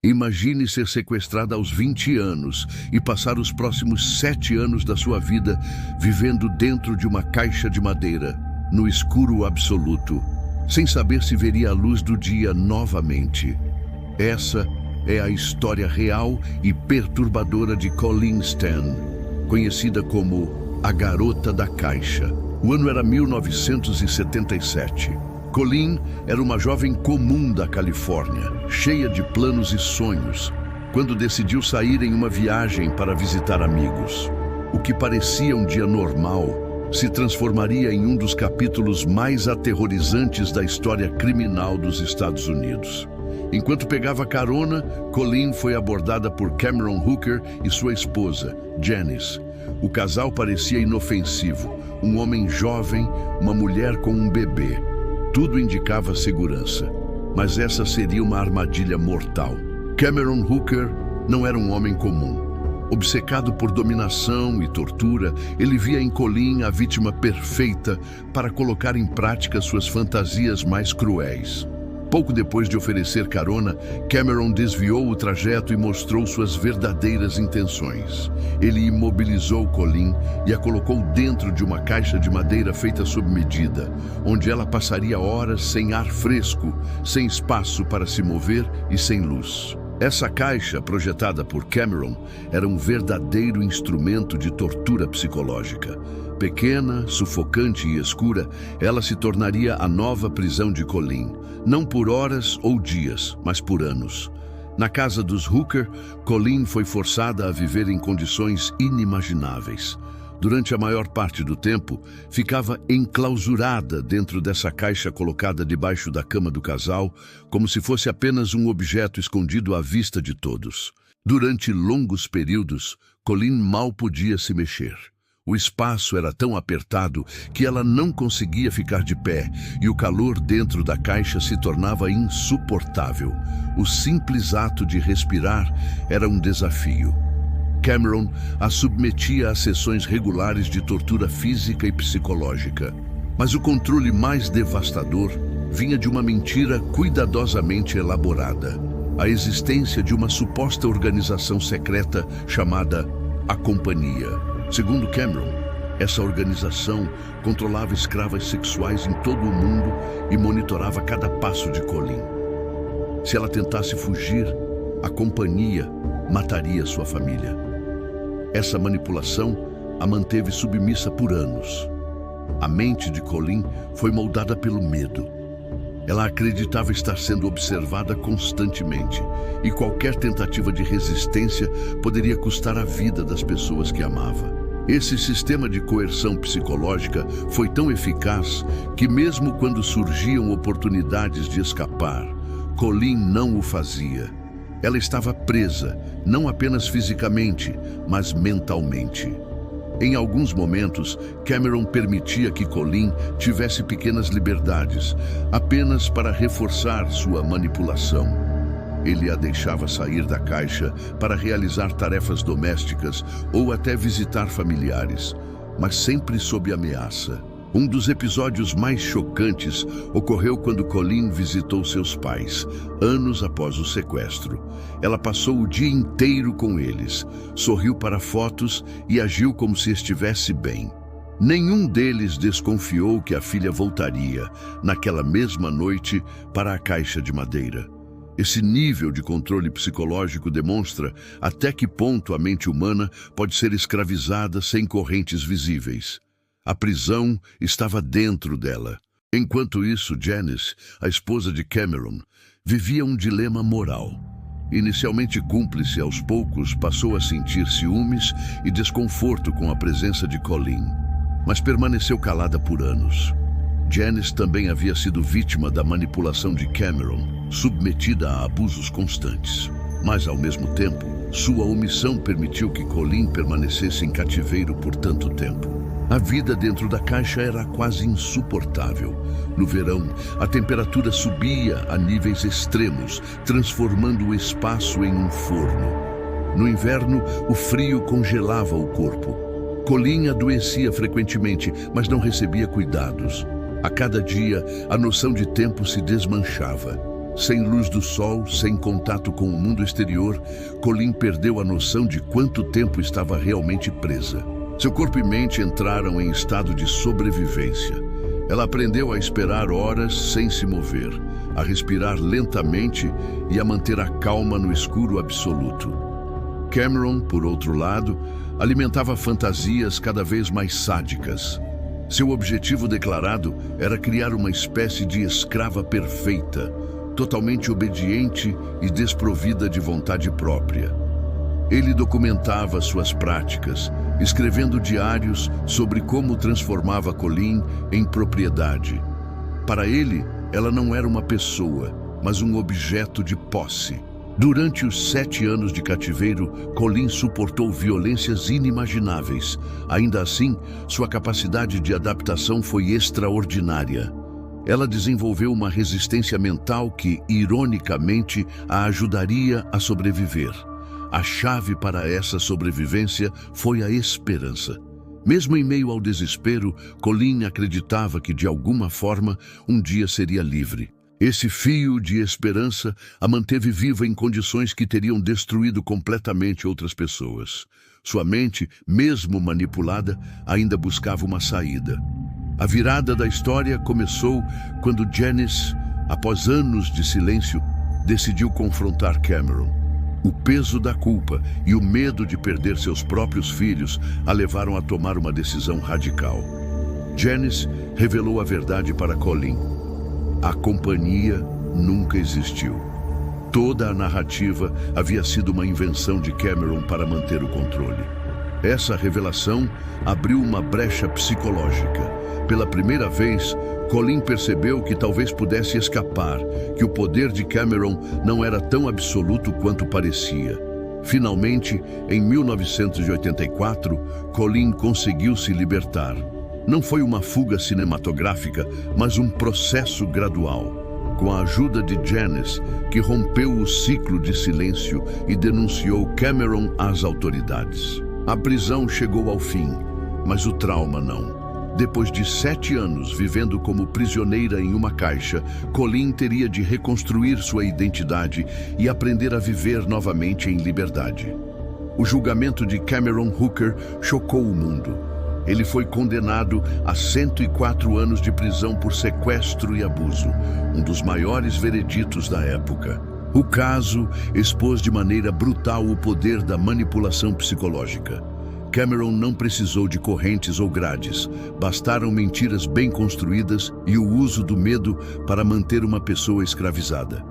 Imagine ser sequestrada aos 20 anos e passar os próximos 7 anos da sua vida vivendo dentro de uma caixa de madeira, no escuro absoluto, sem saber se veria a luz do dia novamente. Essa é a história real e perturbadora de Colleen Stan, conhecida como a Garota da Caixa. O ano era 1977. Colleen era uma jovem comum da Califórnia, cheia de planos e sonhos, quando decidiu sair em uma viagem para visitar amigos. O que parecia um dia normal se transformaria em um dos capítulos mais aterrorizantes da história criminal dos Estados Unidos. Enquanto pegava carona, Colleen foi abordada por Cameron Hooker e sua esposa, Janice. O casal parecia inofensivo, um homem jovem, uma mulher com um bebê. Tudo indicava segurança, mas essa seria uma armadilha mortal. Cameron Hooker não era um homem comum. Obcecado por dominação e tortura, ele via em Colleen a vítima perfeita para colocar em prática suas fantasias mais cruéis. Pouco depois de oferecer carona, Cameron desviou o trajeto e mostrou suas verdadeiras intenções. Ele imobilizou Colleen e a colocou dentro de uma caixa de madeira feita sob medida, onde ela passaria horas sem ar fresco, sem espaço para se mover e sem luz. Essa caixa, projetada por Cameron, era um verdadeiro instrumento de tortura psicológica. Pequena, sufocante e escura, ela se tornaria a nova prisão de Colleen, não por horas ou dias, mas por anos. Na casa dos Hooker, Colleen foi forçada a viver em condições inimagináveis. Durante a maior parte do tempo, ficava enclausurada dentro dessa caixa colocada debaixo da cama do casal, como se fosse apenas um objeto escondido à vista de todos. Durante longos períodos, Colleen mal podia se mexer. O espaço era tão apertado que ela não conseguia ficar de pé e o calor dentro da caixa se tornava insuportável. O simples ato de respirar era um desafio. Cameron a submetia a sessões regulares de tortura física e psicológica. Mas o controle mais devastador vinha de uma mentira cuidadosamente elaborada: a existência de uma suposta organização secreta chamada a Companhia. Segundo Cameron, essa organização controlava escravas sexuais em todo o mundo e monitorava cada passo de Colleen. Se ela tentasse fugir, a Companhia mataria sua família. Essa manipulação a manteve submissa por anos. A mente de Colleen foi moldada pelo medo. Ela acreditava estar sendo observada constantemente, e qualquer tentativa de resistência poderia custar a vida das pessoas que amava. Esse sistema de coerção psicológica foi tão eficaz que, mesmo quando surgiam oportunidades de escapar, Colleen não o fazia. Ela estava presa, não apenas fisicamente, mas mentalmente. Em alguns momentos, Cameron permitia que Colleen tivesse pequenas liberdades, apenas para reforçar sua manipulação. Ele a deixava sair da caixa para realizar tarefas domésticas ou até visitar familiares, mas sempre sob ameaça. Um dos episódios mais chocantes ocorreu quando Colleen visitou seus pais, anos após o sequestro. Ela passou o dia inteiro com eles, sorriu para fotos e agiu como se estivesse bem. Nenhum deles desconfiou que a filha voltaria, naquela mesma noite, para a caixa de madeira. Esse nível de controle psicológico demonstra até que ponto a mente humana pode ser escravizada sem correntes visíveis. A prisão estava dentro dela. Enquanto isso, Janice, a esposa de Cameron, vivia um dilema moral. Inicialmente cúmplice, aos poucos passou a sentir ciúmes e desconforto com a presença de Colleen, mas permaneceu calada por anos. Janice também havia sido vítima da manipulação de Cameron, submetida a abusos constantes. Mas, ao mesmo tempo, sua omissão permitiu que Colleen permanecesse em cativeiro por tanto tempo. A vida dentro da caixa era quase insuportável. No verão, a temperatura subia a níveis extremos, transformando o espaço em um forno. No inverno, o frio congelava o corpo. Colleen adoecia frequentemente, mas não recebia cuidados. A cada dia, a noção de tempo se desmanchava. Sem luz do sol, sem contato com o mundo exterior, Colleen perdeu a noção de quanto tempo estava realmente presa. Seu corpo e mente entraram em estado de sobrevivência. Ela aprendeu a esperar horas sem se mover, a respirar lentamente e a manter a calma no escuro absoluto. Cameron, por outro lado, alimentava fantasias cada vez mais sádicas. Seu objetivo declarado era criar uma espécie de escrava perfeita, totalmente obediente e desprovida de vontade própria. Ele documentava suas práticas, escrevendo diários sobre como transformava Colleen em propriedade. Para ele, ela não era uma pessoa, mas um objeto de posse. Durante os 7 anos de cativeiro, Colleen suportou violências inimagináveis. Ainda assim, sua capacidade de adaptação foi extraordinária. Ela desenvolveu uma resistência mental que, ironicamente, a ajudaria a sobreviver. A chave para essa sobrevivência foi a esperança. Mesmo em meio ao desespero, Colleen acreditava que, de alguma forma, um dia seria livre. Esse fio de esperança a manteve viva em condições que teriam destruído completamente outras pessoas. Sua mente, mesmo manipulada, ainda buscava uma saída. A virada da história começou quando Janice, após anos de silêncio, decidiu confrontar Cameron. O peso da culpa e o medo de perder seus próprios filhos a levaram a tomar uma decisão radical. Janice revelou a verdade para Colleen. A companhia nunca existiu. Toda a narrativa havia sido uma invenção de Cameron para manter o controle. Essa revelação abriu uma brecha psicológica. Pela primeira vez, Colleen percebeu que talvez pudesse escapar, que o poder de Cameron não era tão absoluto quanto parecia. Finalmente, em 1984, Colleen conseguiu se libertar. Não foi uma fuga cinematográfica, mas um processo gradual. Com a ajuda de Janice, que rompeu o ciclo de silêncio e denunciou Cameron às autoridades. A prisão chegou ao fim, mas o trauma não. Depois de 7 anos vivendo como prisioneira em uma caixa, Colleen teria de reconstruir sua identidade e aprender a viver novamente em liberdade. O julgamento de Cameron Hooker chocou o mundo. Ele foi condenado a 104 anos de prisão por sequestro e abuso, um dos maiores vereditos da época. O caso expôs de maneira brutal o poder da manipulação psicológica. Cameron não precisou de correntes ou grades, bastaram mentiras bem construídas e o uso do medo para manter uma pessoa escravizada.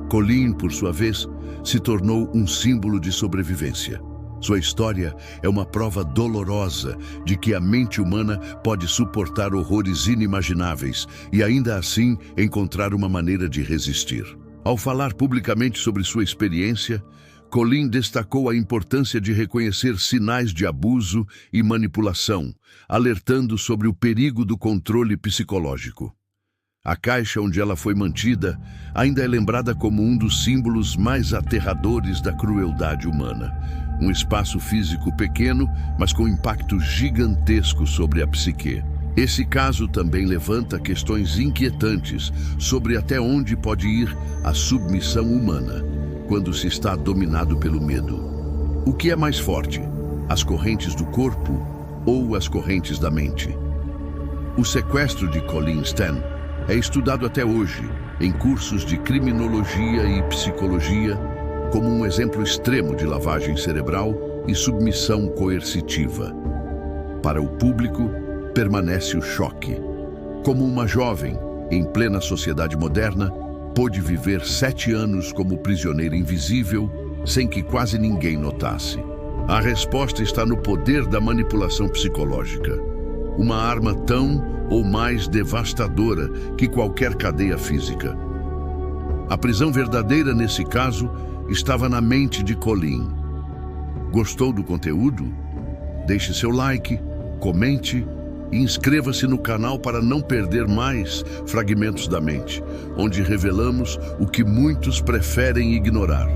Colleen, por sua vez, se tornou um símbolo de sobrevivência. Sua história é uma prova dolorosa de que a mente humana pode suportar horrores inimagináveis e ainda assim encontrar uma maneira de resistir. Ao falar publicamente sobre sua experiência, Colleen destacou a importância de reconhecer sinais de abuso e manipulação, alertando sobre o perigo do controle psicológico. A caixa onde ela foi mantida ainda é lembrada como um dos símbolos mais aterradores da crueldade humana. Um espaço físico pequeno, mas com impacto gigantesco sobre a psique. Esse caso também levanta questões inquietantes sobre até onde pode ir a submissão humana quando se está dominado pelo medo. O que é mais forte, as correntes do corpo ou as correntes da mente? O sequestro de Colleen Stan é estudado até hoje em cursos de criminologia e psicologia como um exemplo extremo de lavagem cerebral e submissão coercitiva. Para o público, permanece o choque. Como uma jovem, em plena sociedade moderna, pôde viver 7 anos como prisioneira invisível, sem que quase ninguém notasse. A resposta está no poder da manipulação psicológica. Uma arma tão ou mais devastadora que qualquer cadeia física. A prisão verdadeira, nesse caso, estava na mente de Colleen. Gostou do conteúdo? Deixe seu like, comente e inscreva-se no canal para não perder mais fragmentos da mente, onde revelamos o que muitos preferem ignorar.